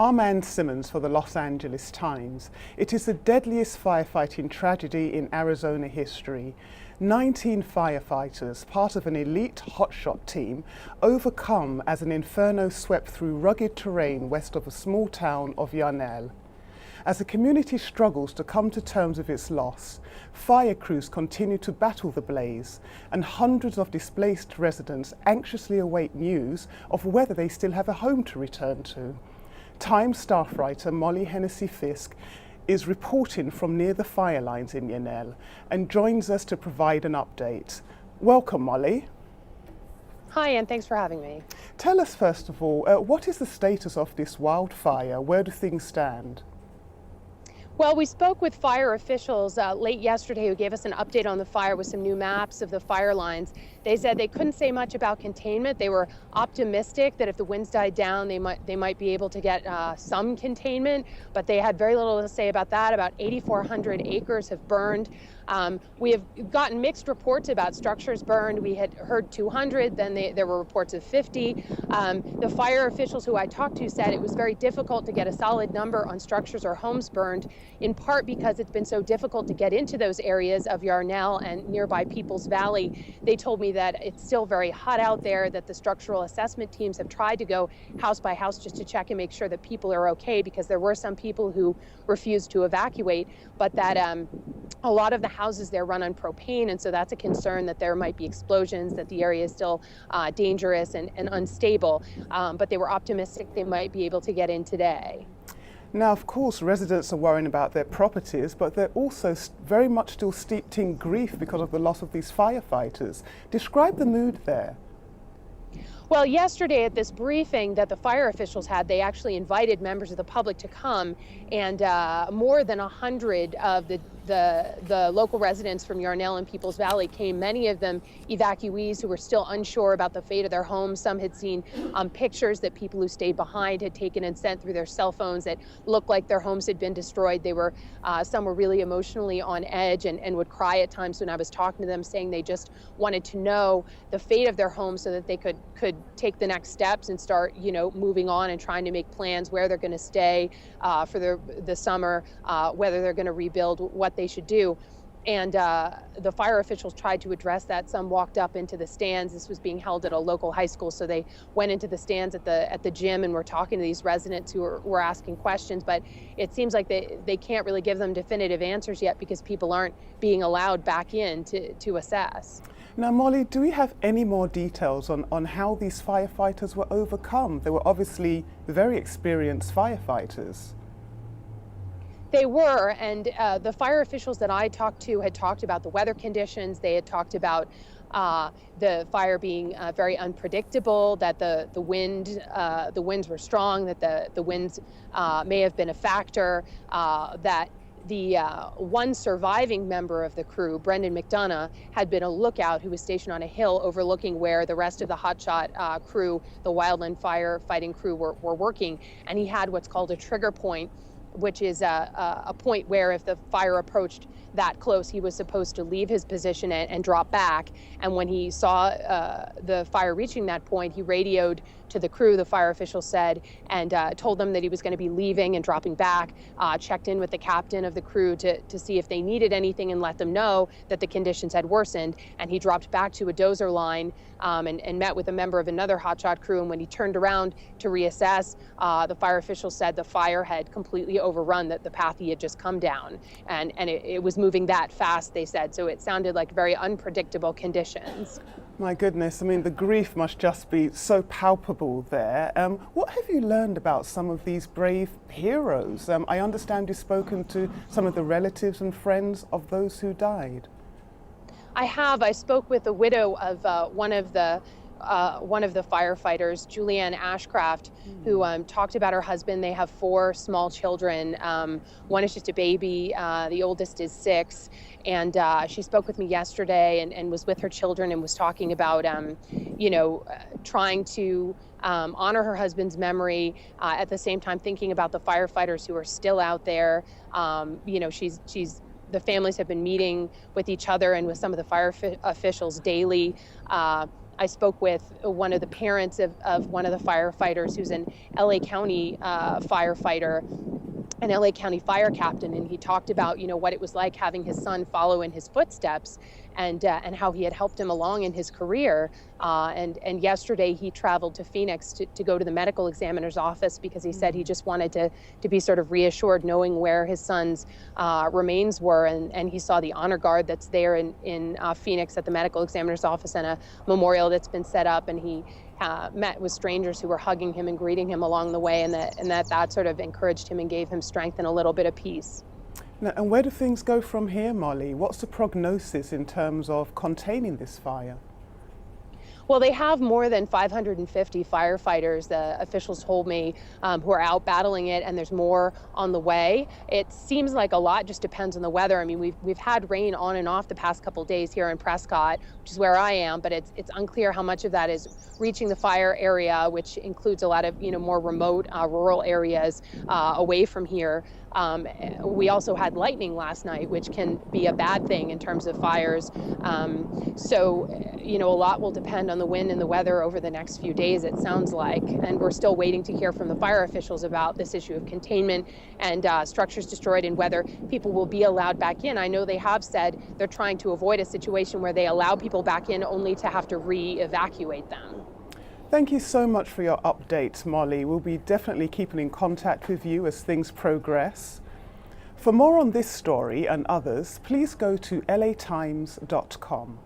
I'm Ann Simmons for the Los Angeles Times. It is the deadliest firefighting tragedy in Arizona history. 19 firefighters, part of an elite hotshot team, overcome as an inferno swept through rugged terrain west of a small town of Yarnell. As the community struggles to come to terms with its loss, fire crews continue to battle the blaze, and hundreds of displaced residents anxiously await news of whether they still have a home to return to. Times staff writer Molly Hennessy-Fiske is reporting from near the fire lines in Yarnell and joins us to provide an update. Welcome, Molly. Hi, Ann. Thanks for having me. Tell us, first of all, what is the status of this wildfire? Where do things stand? Well, we spoke with fire officials late yesterday who gave us an update on the fire with some new maps of the fire lines. They said they couldn't say much about containment. They were optimistic that if the winds died down, they might be able to get some containment, but they had very little to say about that. About 8,400 acres have burned. We have gotten mixed reports about structures burned. We had heard 200, then there were reports of 50. The fire officials who I talked to said it was very difficult to get a solid number on structures or homes burned, in part because it's been so difficult to get into those areas of Yarnell and nearby Peoples Valley. They told me that it's still very hot out there, that the structural assessment teams have tried to go house by house just to check and make sure that people are okay, because there were some people who refused to evacuate, but that a lot of the houses there run on propane, and so that's a concern that there might be explosions, that the area is still dangerous and unstable, but they were optimistic they might be able to get in today. Now, of course, residents are worrying about their properties, but they're also very much still steeped in grief because of the loss of these firefighters. Describe the mood there. Well, yesterday at this briefing that the fire officials had, they actually invited members of the public to come, and more than 100 of the local residents from Yarnell and Peoples Valley came, many of them evacuees who were still unsure about the fate of their homes. Some had seen pictures that people who stayed behind had taken and sent through their cell phones that looked like their homes had been destroyed. Some were really emotionally on edge and would cry at times when I was talking to them, saying they just wanted to know the fate of their homes so that they could take the next steps and start, moving on and trying to make plans where they're going to stay for the summer, whether they're going to rebuild, what they should do. And the fire officials tried to address that. Some walked up into the stands. This was being held at a local high school, so they went into the stands at the gym and were talking to these residents who were asking questions. But it seems like they can't really give them definitive answers yet because people aren't being allowed back in to assess. Now, Molly, do we have any more details on how these firefighters were overcome? They were obviously very experienced firefighters. They were, and the fire officials that I talked to had talked about the weather conditions. They had talked about the fire being very unpredictable, that the winds were strong, that the winds may have been a factor, that the one surviving member of the crew, Brendan McDonough, had been a lookout who was stationed on a hill overlooking where the rest of the hotshot crew, the wildland firefighting crew, were working, and he had what's called a trigger point, which is a point where if the fire approached that close, he was supposed to leave his position and drop back. And when he saw the fire reaching that point, he radioed to the crew, the fire official said, and told them that he was going to be leaving and dropping back, checked in with the captain of the crew to see if they needed anything and let them know that the conditions had worsened. And he dropped back to a dozer line and met with a member of another hotshot crew. And when he turned around to reassess, the fire official said the fire had completely overrun the path he had just come down. And it was moving that fast, they said. So it sounded like very unpredictable conditions. My goodness, I mean, the grief must just be so palpable there. What have you learned about some of these brave heroes? I understand you've spoken to some of the relatives and friends of those who died. I have. I spoke with the widow of one of the firefighters, Julianne Ashcraft, who talked about her husband. They have 4 small children. One is just a baby. The oldest is 6. And she spoke with me yesterday and was with her children and was talking about, trying to honor her husband's memory, at the same time thinking about the firefighters who are still out there. The families have been meeting with each other and with some of the fire officials daily. I spoke with one of the parents of one of the firefighters who's an LA County firefighter, an LA County fire captain, and he talked about, what it was like having his son follow in his footsteps, and how he had helped him along in his career. And yesterday he traveled to Phoenix to go to the medical examiner's office because he said he just wanted to be sort of reassured, knowing where his son's remains were. And he saw the honor guard that's there in Phoenix at the medical examiner's office, and a memorial that's been set up. And he met with strangers who were hugging him and greeting him along the way, and that sort of encouraged him and gave him strength and a little bit of peace. Now, and where do things go from here, Molly? What's the prognosis in terms of containing this fire? Well, they have more than 550 firefighters, the officials told me, who are out battling it, and there's more on the way. It seems like a lot, just depends on the weather. I mean, we've had rain on and off the past couple of days here in Prescott, which is where I am, but it's unclear how much of that is reaching the fire area, which includes a lot of more remote rural areas away from here. We also had lightning last night, which can be a bad thing in terms of fires. So a lot will depend on the wind and the weather over the next few days, it sounds like. And we're still waiting to hear from the fire officials about this issue of containment and structures destroyed, and whether people will be allowed back in. I know they have said they're trying to avoid a situation where they allow people back in only to have to re-evacuate them. Thank you so much for your updates, Molly. We'll be definitely keeping in contact with you as things progress. For more on this story and others, please go to latimes.com.